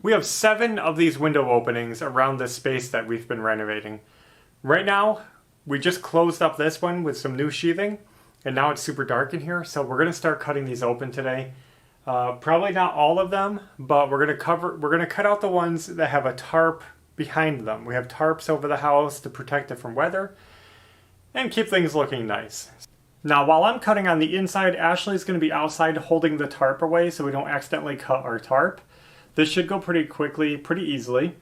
We have 7 of these window openings around this space that we've been renovating. Right now, we just closed up this one with some new sheathing, and now it's super dark in here, so we're going to start cutting these open today. Probably not all of them, but we're going to cut out the ones that have a tarp behind them. We have tarps over the house to protect it from weather and keep things looking nice. Now, while I'm cutting on the inside, Ashley's going to be outside holding the tarp away so we don't accidentally cut our tarp. This should go pretty quickly, pretty easily.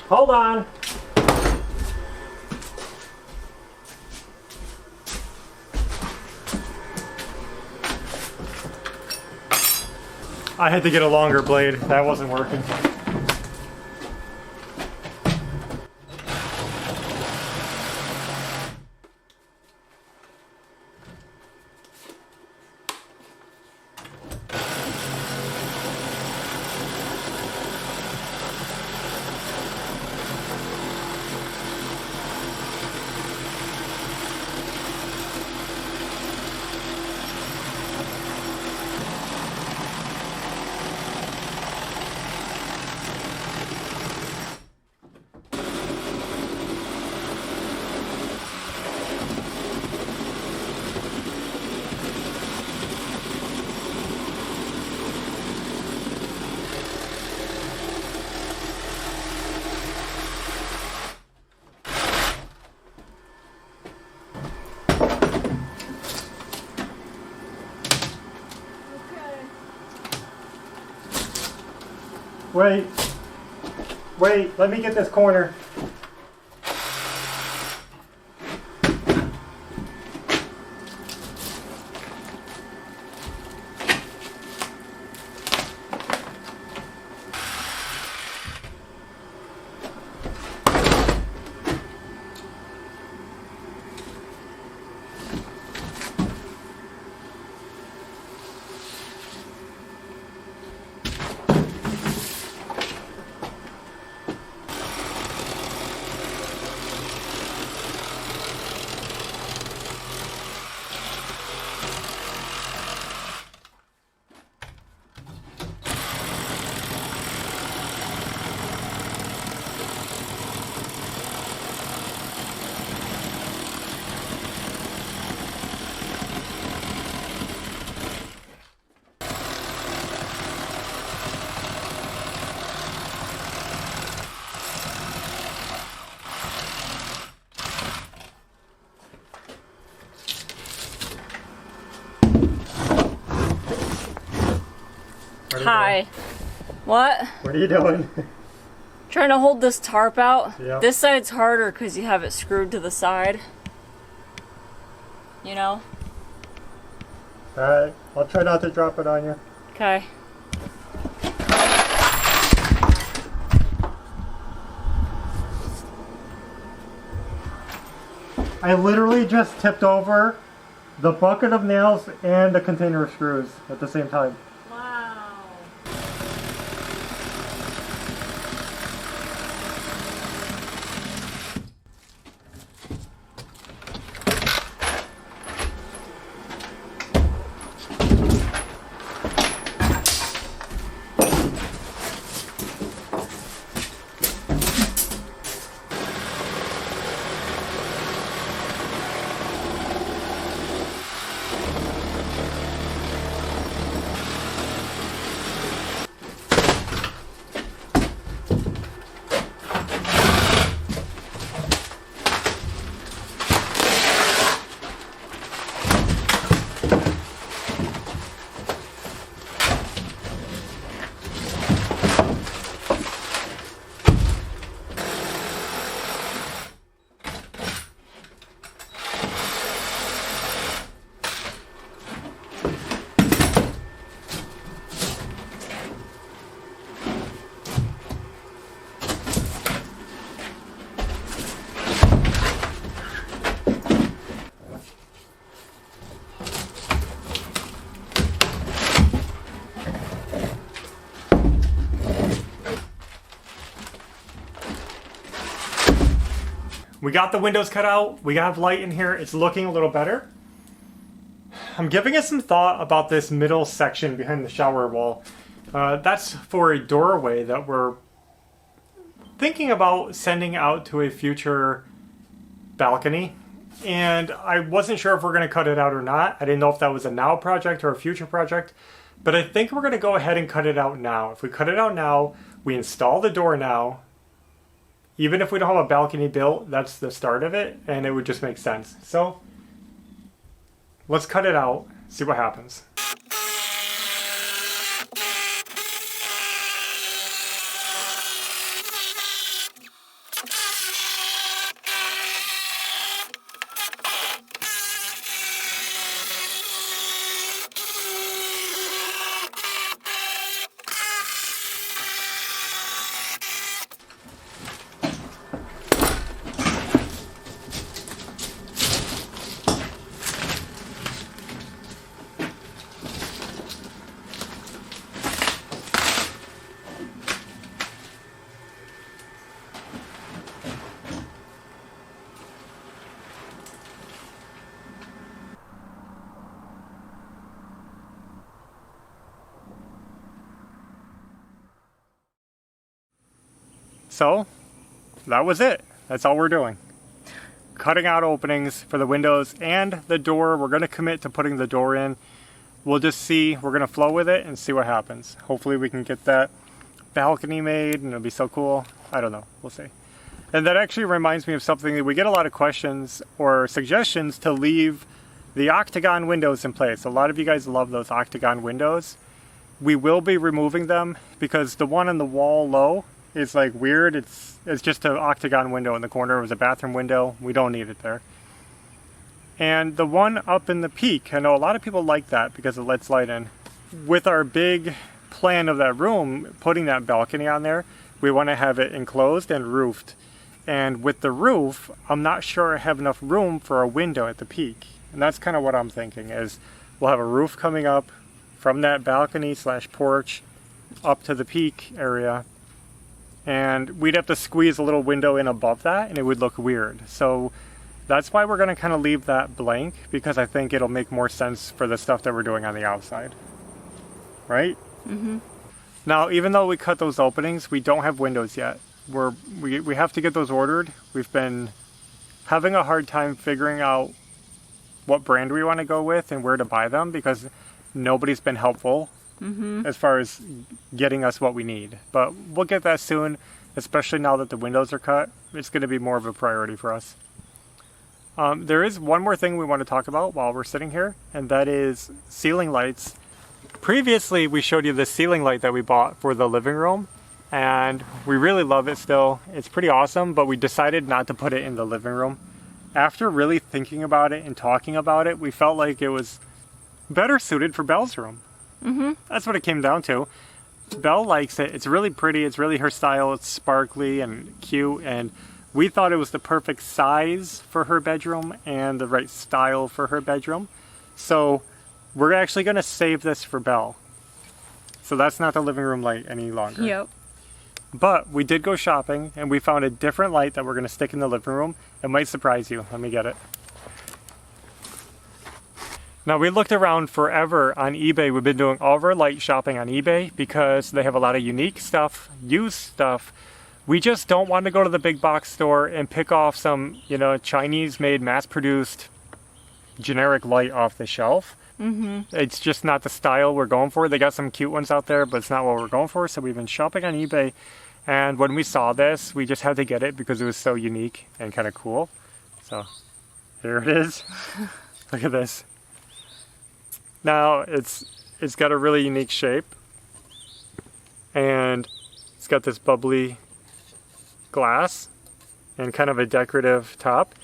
Hold on. I had to get a longer blade. That wasn't working. Wait, let me get this corner. Hi. What? What are you doing? Trying to hold this tarp out. Yep. This side's harder because you have it screwed to the side. You know? Alright, I'll try not to drop it on you. Okay. I literally just tipped over the bucket of nails and the container of screws at the same time. Wow. We got the windows cut out. We have light in here. It's looking a little better. I'm giving it some thought about this middle section behind the shower wall. That's for a doorway that we're thinking about sending out to a future balcony. And I wasn't sure if we're going to cut it out or not. I didn't know if that was a now project or a future project. But I think we're going to go ahead and cut it out now. If we cut it out now, we install the door now. Even if we don't have a balcony built, that's the start of it. And it would just make sense. So let's cut it out, see what happens. So, that was it. That's all we're doing. Cutting out openings for the windows and the door. We're going to commit to putting the door in. We'll just see. We're going to flow with it and see what happens. Hopefully we can get that balcony made and it'll be so cool. I don't know. We'll see. And that actually reminds me of something that we get a lot of questions or suggestions to leave the octagon windows in place. A lot of you guys love those octagon windows. We will be removing them because the one on the wall low is like weird. It's just an octagon window in the corner. It was a bathroom window. We don't need it there. And the one up in the peak, I know a lot of people like that because it lets light in. With our big plan of that room, putting that balcony on there, we want to have it enclosed and roofed. And with the roof, I'm not sure I have enough room for a window at the peak. And that's kind of what I'm thinking is we'll have a roof coming up from that balcony slash porch up to the peak area. And we'd have to squeeze a little window in above that and it would look weird. So that's why we're going to kind of leave that blank because I think it'll make more sense for the stuff that we're doing on the outside. Right? Mm-hmm. Now, even though we cut those openings, we don't have windows yet. We have to get those ordered. We've been having a hard time figuring out what brand we want to go with and where to buy them because nobody's been helpful. Mm-hmm. As far as getting us what we need. But we'll get that soon, especially now that the windows are cut. It's going to be more of a priority for us. There is one more thing we want to talk about while we're sitting here, and that is ceiling lights. Previously, we showed you the ceiling light that we bought for the living room, and we really love it still. It's pretty awesome, but we decided not to put it in the living room. After really thinking about it and talking about it, we felt like it was better suited for Belle's room. Mm-hmm. That's what it came down to. Belle likes it. It's really pretty. It's really her style. It's sparkly and cute. And we thought it was the perfect size for her bedroom and the right style for her bedroom. So we're actually going to save this for Belle. So that's not the living room light any longer. Yep. But we did go shopping and we found a different light that we're going to stick in the living room. It might surprise you. Let me get it. Now, we looked around forever on eBay. We've been doing all of our light shopping on eBay because they have a lot of unique stuff, used stuff. We just don't want to go to the big box store and pick off some, Chinese-made, mass-produced, generic light off the shelf. Mm-hmm. It's just not the style we're going for. They got some cute ones out there, but it's not what we're going for. So we've been shopping on eBay. And when we saw this, we just had to get it because it was so unique and kind of cool. So here it is. Look at this. Now, it's got a really unique shape, and it's got this bubbly glass and kind of a decorative top.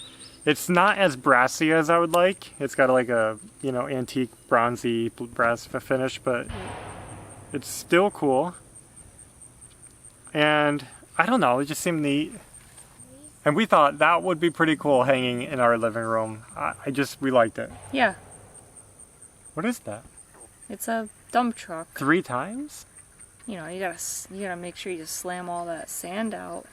It's not as brassy as I would like. It's got like a, antique bronzy brass finish, but it's still cool. And I don't know, it just seemed neat. And we thought that would be pretty cool hanging in our living room. We liked it. Yeah. What is that? It's a dump truck. 3 times? You gotta make sure you just slam all that sand out.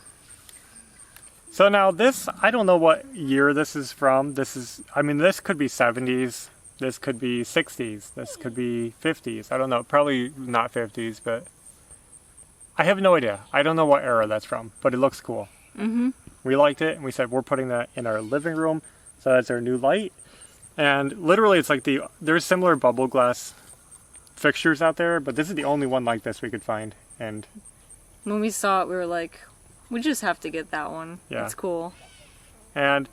So now this, I don't know what year this is from. This is, I mean, this could be 70s. This could be 60s. This could be 50s. I don't know. Probably not 50s, but I have no idea. I don't know what era that's from, but it looks cool. Mm-hmm. We liked it, and we said we're putting that in our living room. So that's our new light. And literally it's like there's similar bubble glass fixtures out there, but this is the only one like this we could find. And when we saw it, we were like, we just have to get that one. Yeah. It's cool. And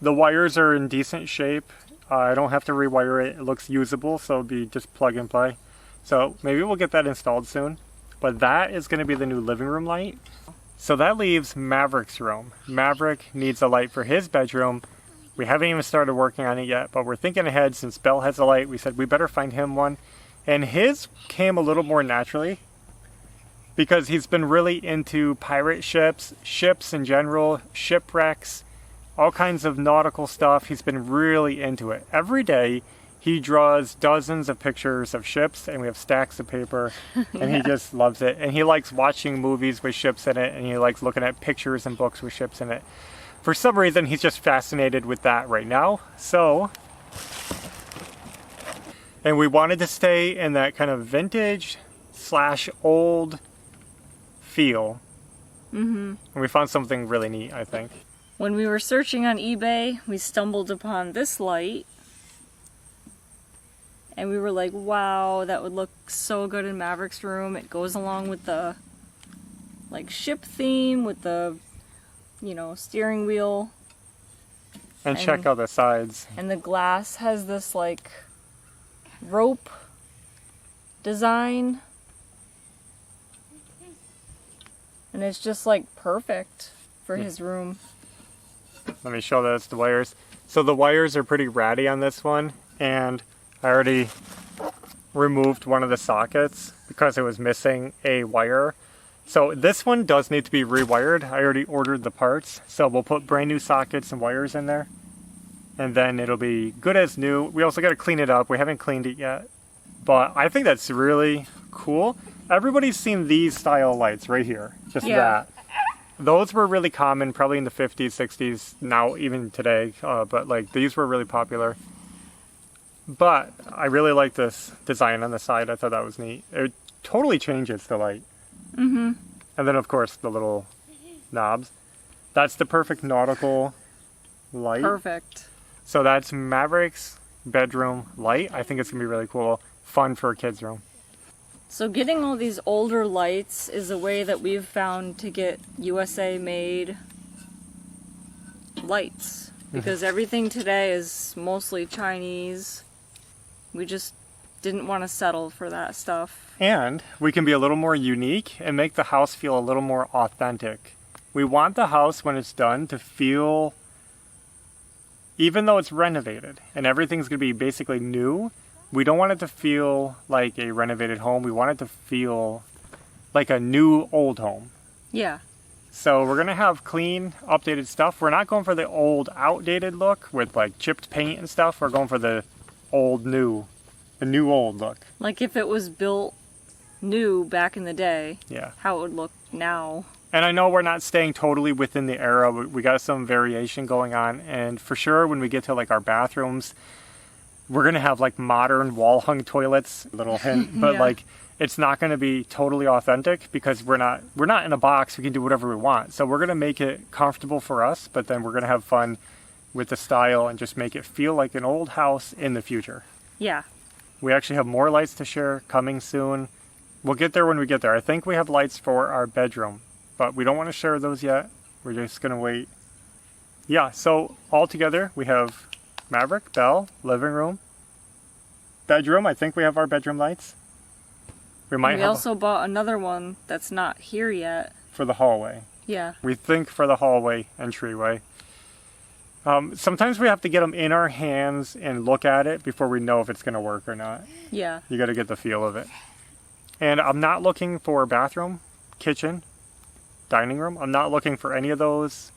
the wires are in decent shape. I don't have to rewire it. It looks usable, so it'll be just plug and play. So maybe we'll get that installed soon. But that is going to be the new living room light. So that leaves Maverick's room. Maverick needs a light for his bedroom. We haven't even started working on it yet, but we're thinking ahead. Since Belle has a light, we said we better find him one. And his came a little more naturally because he's been really into pirate ships, ships in general, shipwrecks, all kinds of nautical stuff. He's been really into it. Every day he draws dozens of pictures of ships, and we have stacks of paper, and he just loves it. And he likes watching movies with ships in it, and he likes looking at pictures and books with ships in it. For some reason, he's just fascinated with that right now. So, and we wanted to stay in that kind of vintage / old feel. Mm-hmm. And we found something really neat, I think. When we were searching on eBay, we stumbled upon this light. And we were like, wow, that would look so good in Maverick's room. It goes along with the like ship theme with the, you know, steering wheel. And check out the sides. And the glass has this like rope design. And it's just like perfect for his room. Let me show that's the wires. So the wires are pretty ratty on this one, and I already removed one of the sockets because it was missing a wire. So this one does need to be rewired. I already ordered the parts, so we'll put brand new sockets and wires in there, and then it'll be good as new. We also got to clean it up. We haven't cleaned it yet, but I think that's really cool. Everybody's seen these style lights right here, just that. Those were really common, probably in the 50s, 60s, now even today, but like these were really popular. But I really like this design on the side. I thought that was neat. It totally changes the light. Mm-hmm. And then, of course, the little knobs. That's the perfect nautical light. Perfect. So that's Maverick's bedroom light. I think it's going to be really cool. Fun for a kid's room. So getting all these older lights is a way that we've found to get USA-made lights. Because everything today is mostly Chinese. We just didn't want to settle for that stuff. And we can be a little more unique and make the house feel a little more authentic. We want the house, when it's done, to feel, even though it's renovated and everything's going to be basically new, we don't want it to feel like a renovated home. We want it to feel like a new old home. Yeah. So we're going to have clean, updated stuff. We're not going for the old, outdated look with like chipped paint and stuff. We're going for the old, new, the new old look. Like if it was built new back in the day, Yeah. how it would look now. And I know we're not staying totally within the era. We got some variation going on. And for sure, when we get to like our bathrooms, we're going to have like modern wall-hung toilets, little hint, but like it's not going to be totally authentic because we're not in a box. We can do whatever we want. So we're going to make it comfortable for us, but then we're going to have fun with the style and just make it feel like an old house in the future. Yeah. We actually have more lights to share coming soon. We'll get there when we get there. I think we have lights for our bedroom, but we don't want to share those yet. We're just going to wait. Yeah, so all together we have Maverick, Belle, living room, bedroom. I think we have our bedroom lights. We also bought another one that's not here yet. For the hallway. Yeah. We think for the hallway entryway. Sometimes we have to get them in our hands and look at it before we know if it's going to work or not. Yeah. You got to get the feel of it. And I'm not looking for a bathroom, kitchen, dining room. I'm not looking for any of those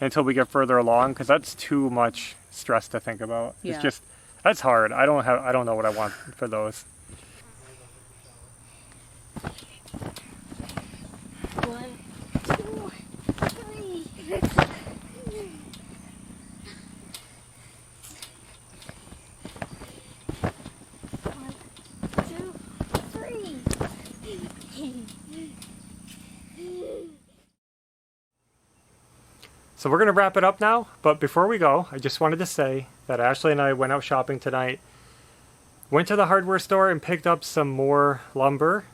until we get further along because that's too much stress to think about. Yeah. It's just, that's hard. I don't know what I want for those. 1, 2, 3. So we're going to wrap it up now, but before we go, I just wanted to say that Ashley and I went out shopping tonight, went to the hardware store and picked up some more lumber.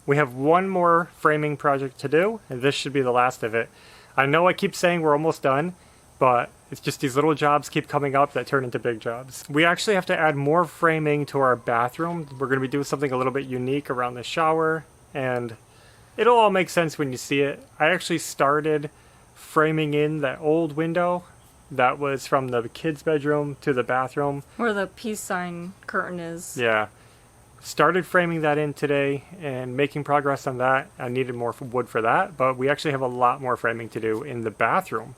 We have one more framing project to do, and this should be the last of it. I know I keep saying we're almost done, but it's just these little jobs keep coming up that turn into big jobs. We actually have to add more framing to our bathroom. We're going to be doing something a little bit unique around the shower, and it'll all make sense when you see it. I actually started framing in that old window that was from the kids' bedroom to the bathroom. Where the peace sign curtain is. Yeah. Started framing that in today and making progress on that. I needed more wood for that, but we actually have a lot more framing to do in the bathroom.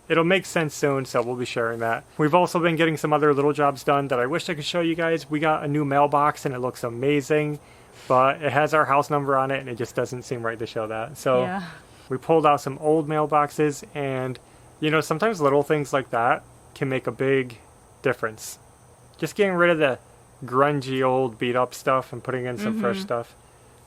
It'll make sense soon, so we'll be sharing that. We've also been getting some other little jobs done that I wish I could show you guys. We got a new mailbox and it looks amazing, but it has our house number on it and it just doesn't seem right to show that. So Yeah. we pulled out some old mailboxes, and you know, sometimes little things like that can make a big difference. Just getting rid of the grungy old beat up stuff and putting in some fresh stuff.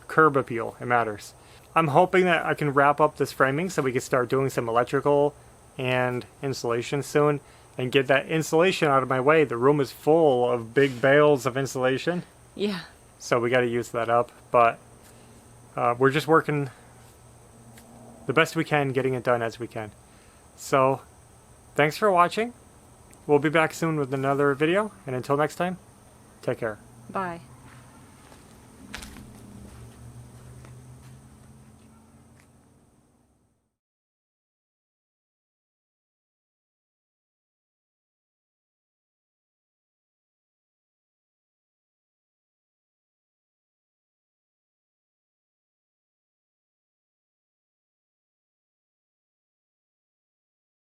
Curb appeal, it matters. I'm hoping that I can wrap up this framing so we can start doing some electrical and insulation soon and get that insulation out of my way. The room is full of big bales of insulation, Yeah. so we got to use that up, but we're just working the best we can, getting it done as we can. So thanks for watching. We'll be back soon with another video, and until next time, take care. Bye.